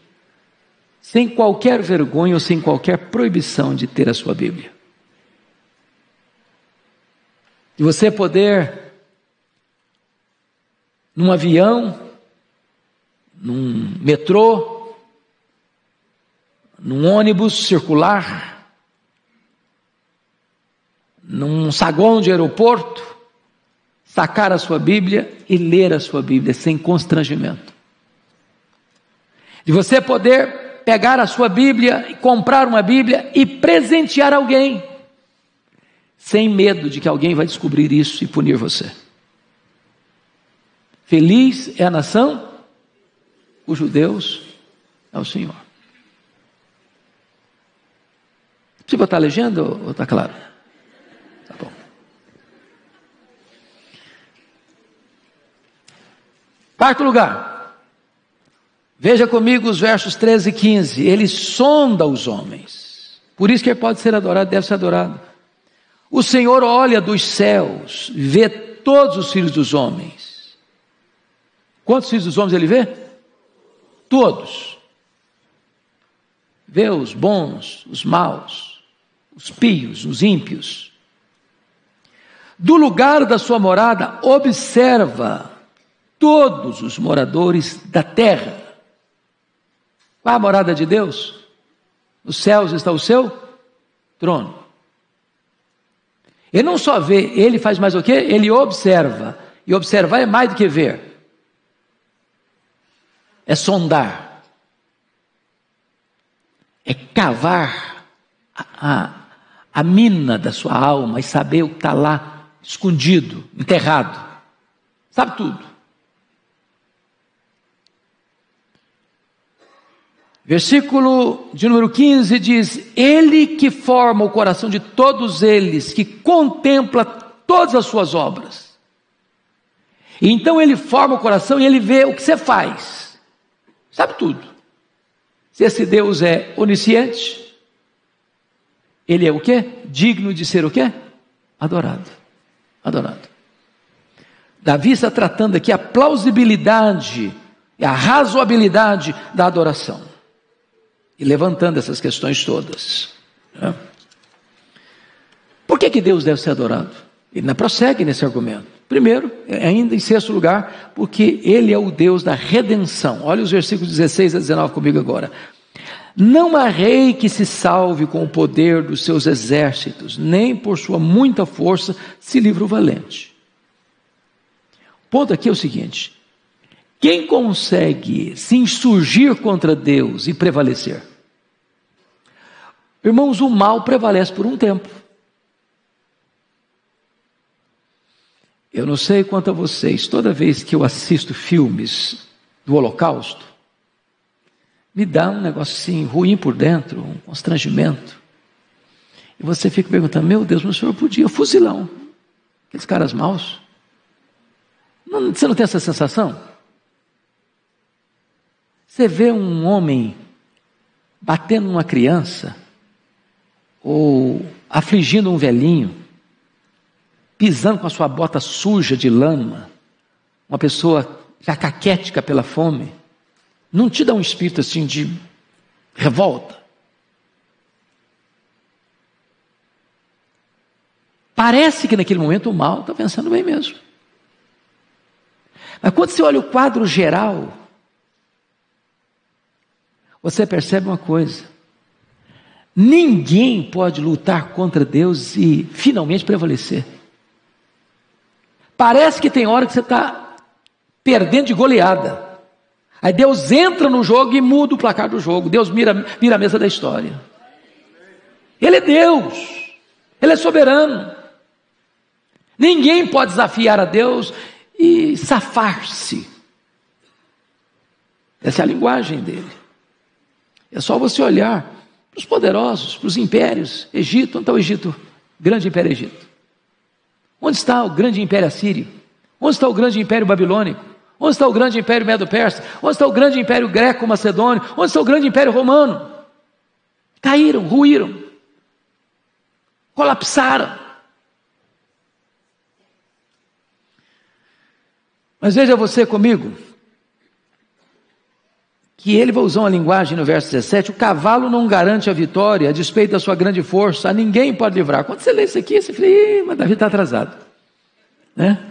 sem qualquer vergonha ou sem qualquer proibição de ter a sua Bíblia. De você poder, num avião, num metrô, num ônibus circular, num saguão de aeroporto, sacar a sua Bíblia e ler a sua Bíblia sem constrangimento. de você poder pegar a sua Bíblia e comprar uma Bíblia e presentear alguém, sem medo de que alguém vai descobrir isso e punir você. Feliz é a nação cujo Deus é o Senhor. Precisa botar a legenda ou está claro? Tá bom. Quarto lugar, veja comigo os versos 13 e 15. Ele sonda os homens, por isso que ele pode ser adorado, deve ser adorado. O Senhor olha dos céus, vê todos os filhos dos homens. Quantos filhos dos homens ele vê? Todos. Vê os bons, os maus, os pios, os ímpios. Do lugar da sua morada, observa todos os moradores da terra. Qual a morada de Deus? Nos céus está o seu trono. Ele não só vê, ele faz mais o quê? Ele observa. E observar é mais do que ver. É sondar. É cavar a mina da sua alma e saber o que está lá escondido, enterrado. Sabe tudo. Versículo de número 15 diz: Ele que forma o coração de todos eles, que contempla todas as suas obras. E então ele forma o coração e ele vê o que você faz. Sabe tudo. Se esse Deus é onisciente, ele é o quê? Digno de ser o quê? Adorado. Adorado. Davi está tratando aqui a plausibilidade e a razoabilidade da adoração. E levantando essas questões todas. Por que Deus deve ser adorado? Ele não prossegue nesse argumento. Primeiro, ainda em sexto lugar, porque Ele é o Deus da redenção. Olha os versículos 16 a 19 comigo agora. Não há rei que se salve com o poder dos seus exércitos, nem por sua muita força se livra o valente. O ponto aqui é o seguinte: quem consegue se insurgir contra Deus e prevalecer? Irmãos, o mal prevalece por um tempo. Eu não sei quanto a vocês, toda vez que eu assisto filmes do Holocausto, me dá um negócio assim, ruim por dentro, um constrangimento. E você fica perguntando: meu Deus, mas o senhor podia fuzilar aqueles caras maus? Você não tem essa sensação? Você vê um homem batendo numa criança, ou afligindo um velhinho, pisando com a sua bota suja de lama, uma pessoa já caquética pela fome, não te dá um espírito assim de revolta? Parece que naquele momento o mal está pensando bem mesmo. Mas quando você olha o quadro geral, você percebe uma coisa: ninguém pode lutar contra Deus e finalmente prevalecer. Parece que tem hora que você está perdendo de goleada. Aí Deus entra no jogo e muda o placar do jogo. Deus vira a mesa da história. Ele é Deus. Ele é soberano. Ninguém pode desafiar a Deus e safar-se. Essa é a linguagem dele. É só você olhar para os poderosos, para os impérios. Egito, onde está o Egito? Grande império Egito. Onde está o grande império assírio? Onde está o grande império babilônico? Onde está o grande império medo-persa? Onde está o grande império greco-macedônio? Onde está o grande império romano? Caíram, ruíram, colapsaram. Mas veja você comigo, que ele vai usar uma linguagem no verso 17: o cavalo não garante a vitória, a despeito da sua grande força, a ninguém pode livrar. Quando você lê isso aqui, você fala: mas Davi está atrasado, né?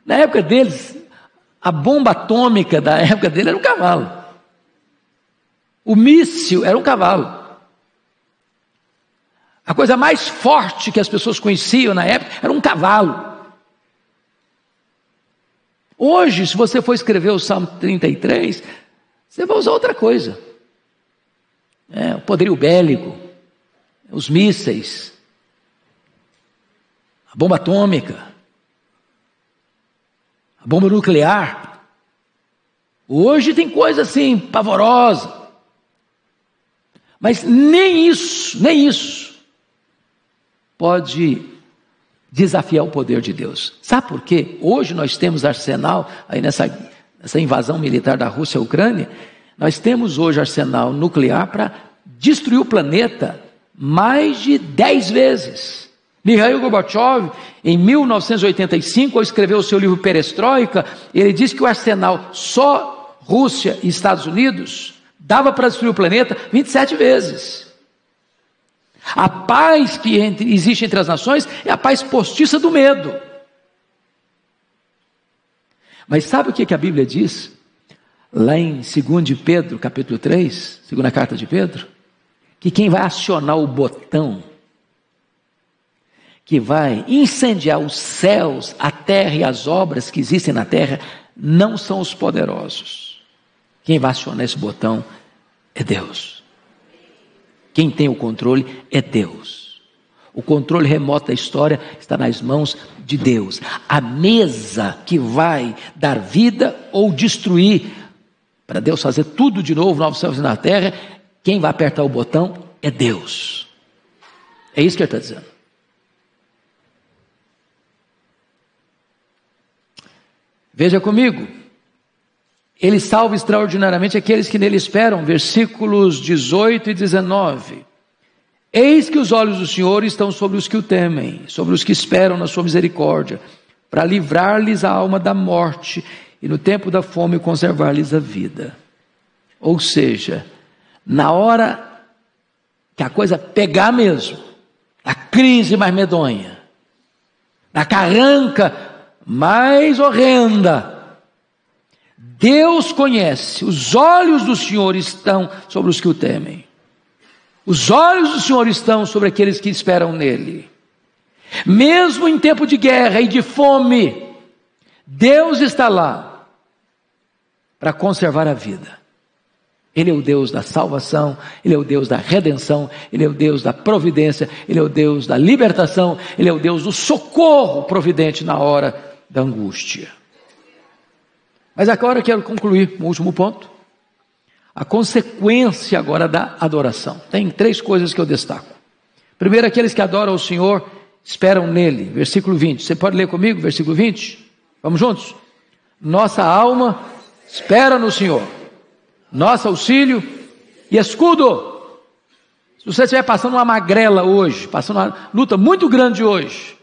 Na época deles, a bomba atômica da época dele era um cavalo. O míssil era um cavalo. A coisa mais forte que as pessoas conheciam na época era um cavalo. Hoje, se você for escrever o Salmo 33, Você vai usar outra coisa. O poderio bélico, os mísseis, a bomba atômica, a bomba nuclear. Hoje tem coisa assim, pavorosa. Mas nem isso pode desafiar o poder de Deus. Sabe por quê? Hoje nós temos arsenal, aí nessa invasão militar da Rússia à Ucrânia, nós temos hoje arsenal nuclear para destruir o planeta mais de 10 vezes. Mikhail Gorbachev, em 1985, ao escrever o seu livro Perestroika, ele disse que o arsenal só Rússia e Estados Unidos dava para destruir o planeta 27 vezes. A paz que existe entre as nações é a paz postiça do medo. Mas sabe o que a Bíblia diz? Lá em 2 de Pedro, capítulo 3, segunda carta de Pedro, que quem vai acionar o botão que vai incendiar os céus, a terra e as obras que existem na terra, não são os poderosos. Quem vai acionar esse botão é Deus. Quem tem o controle é Deus. O controle remoto da história está nas mãos de Deus. A mesa que vai dar vida ou destruir, para Deus fazer tudo de novo, novos céus e na terra, quem vai apertar o botão é Deus. É isso que ele está dizendo. Veja comigo, ele salva extraordinariamente aqueles que nele esperam, versículos 18 e 19. Eis que os olhos do Senhor estão sobre os que o temem, sobre os que esperam na sua misericórdia, para livrar-lhes a alma da morte e no tempo da fome conservar-lhes a vida. Ou seja, na hora que a coisa pegar mesmo, a crise mais medonha, na carranca mais horrenda, Deus conhece, os olhos do Senhor estão sobre os que o temem. Os olhos do Senhor estão sobre aqueles que esperam nele. Mesmo em tempo de guerra e de fome, Deus está lá para conservar a vida. Ele é o Deus da salvação, Ele é o Deus da redenção, Ele é o Deus da providência, Ele é o Deus da libertação, Ele é o Deus do socorro providente na hora da angústia. Mas agora eu quero concluir um último ponto. A consequência agora da adoração. Tem 3 coisas que eu destaco. Primeiro, aqueles que adoram o Senhor esperam nele. Versículo 20. Você pode ler comigo, versículo 20? Vamos juntos? Nossa alma espera no Senhor. Nosso auxílio e escudo. Se você estiver passando uma magrela hoje, passando uma luta muito grande hoje,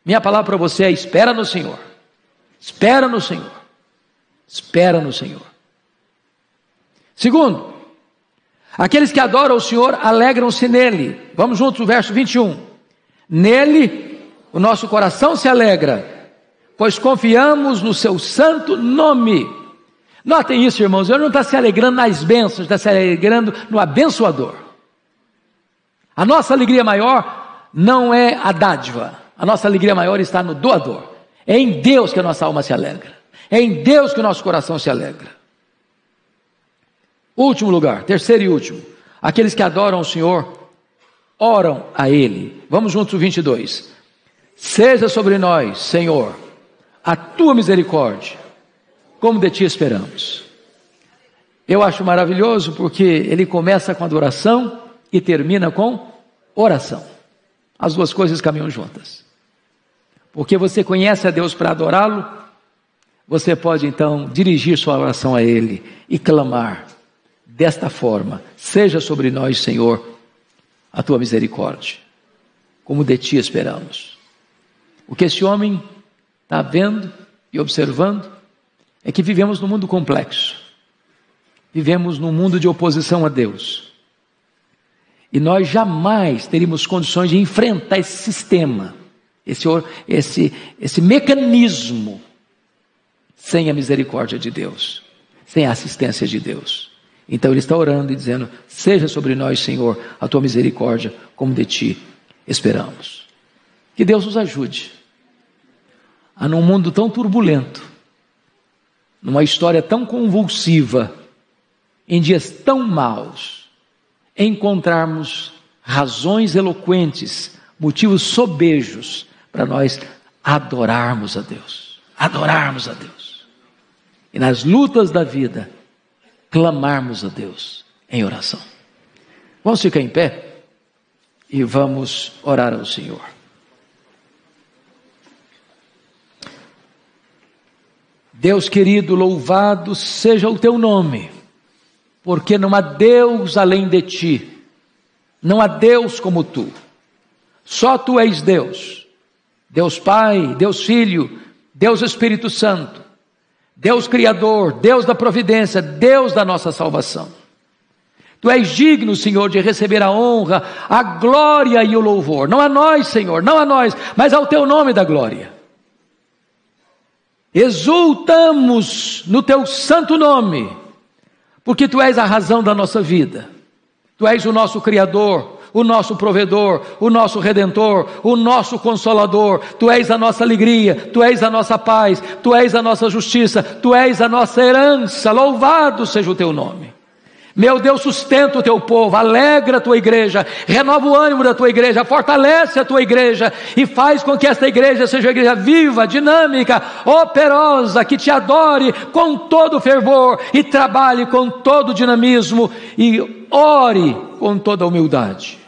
minha palavra para você é: espera no Senhor. Espera no Senhor. Espera no Senhor. Segundo, aqueles que adoram o Senhor alegram-se nele. Vamos juntos no verso 21. Nele o nosso coração se alegra, pois confiamos no seu santo nome. Notem isso, irmãos, ele não está se alegrando nas bênçãos, está se alegrando no abençoador. A nossa alegria maior não é a dádiva, a nossa alegria maior está no doador. É em Deus que a nossa alma se alegra, é em Deus que o nosso coração se alegra. Último lugar, terceiro e último, aqueles que adoram o Senhor oram a Ele. Vamos juntos o 22. Seja sobre nós, Senhor, a tua misericórdia, como de ti esperamos. Eu acho maravilhoso porque ele começa com adoração e termina com oração. As duas coisas caminham juntas. Porque você conhece a Deus para adorá-lo, você pode então dirigir sua oração a Ele e clamar desta forma: seja sobre nós, Senhor, a tua misericórdia, como de ti esperamos. O que esse homem está vendo e observando é que vivemos num mundo complexo, vivemos num mundo de oposição a Deus, e nós jamais teríamos condições de enfrentar esse sistema, esse mecanismo, sem a misericórdia de Deus, sem a assistência de Deus. Então ele está orando e dizendo: seja sobre nós, Senhor, a tua misericórdia, como de ti esperamos. Que Deus nos ajude a, num mundo tão turbulento, numa história tão convulsiva, em dias tão maus, encontrarmos razões eloquentes, motivos sobejos para nós adorarmos a Deus. Adorarmos a Deus. E nas lutas da vida, clamarmos a Deus em oração. Vamos ficar em pé e vamos orar ao Senhor. Deus querido, louvado seja o teu nome, porque não há Deus além de ti, não há Deus como tu, só tu és Deus, Deus Pai, Deus Filho, Deus Espírito Santo, Deus Criador, Deus da providência, Deus da nossa salvação. Tu és digno, Senhor, de receber a honra, a glória e o louvor, não a nós, Senhor, não a nós, mas ao teu nome da glória. Exultamos no teu santo nome, porque tu és a razão da nossa vida, tu és o nosso Criador, o nosso provedor, o nosso redentor, o nosso consolador, tu és a nossa alegria, tu és a nossa paz, tu és a nossa justiça, tu és a nossa herança, louvado seja o teu nome. Meu Deus, sustenta o teu povo, alegra a tua igreja, renova o ânimo da tua igreja, fortalece a tua igreja e faz com que esta igreja seja uma igreja viva, dinâmica, operosa, que te adore com todo fervor e trabalhe com todo dinamismo e ore com toda humildade.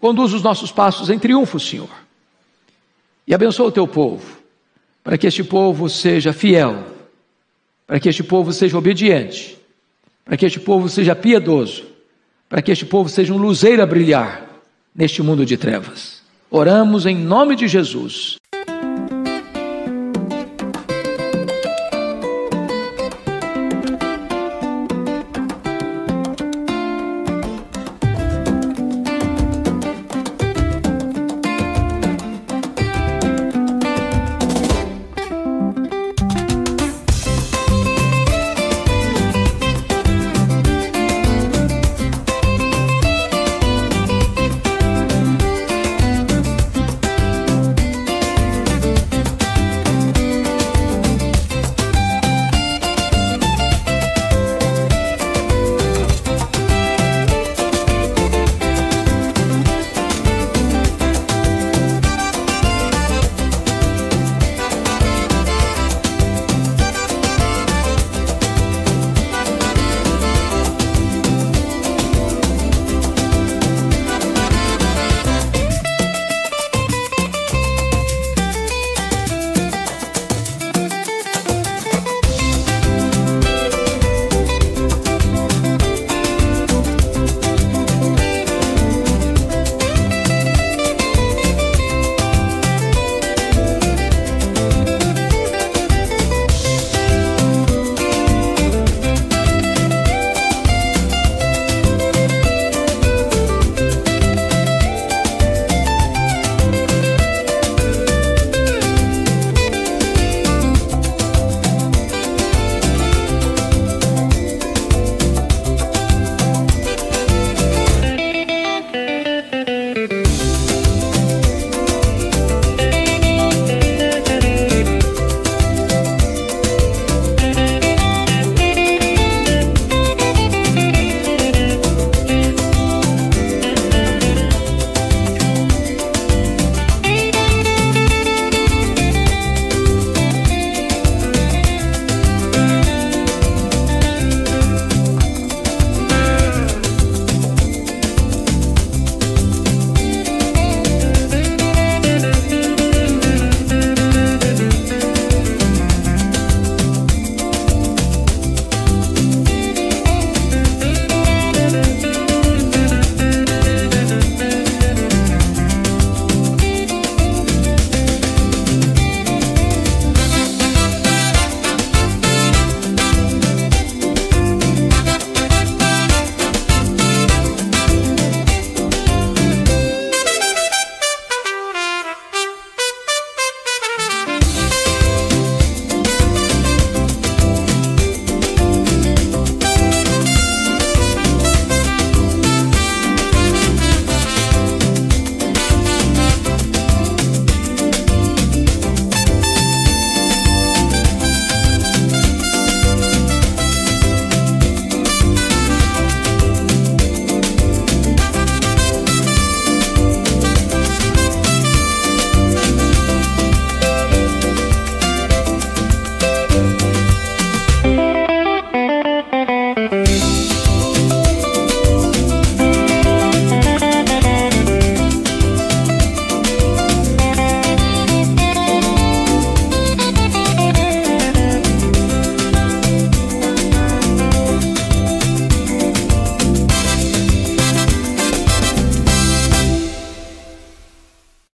Conduz os nossos passos em triunfo, Senhor, e abençoa o teu povo, para que este povo seja fiel, para que este povo seja obediente, para que este povo seja piedoso, para que este povo seja um luzeiro a brilhar neste mundo de trevas. Oramos em nome de Jesus.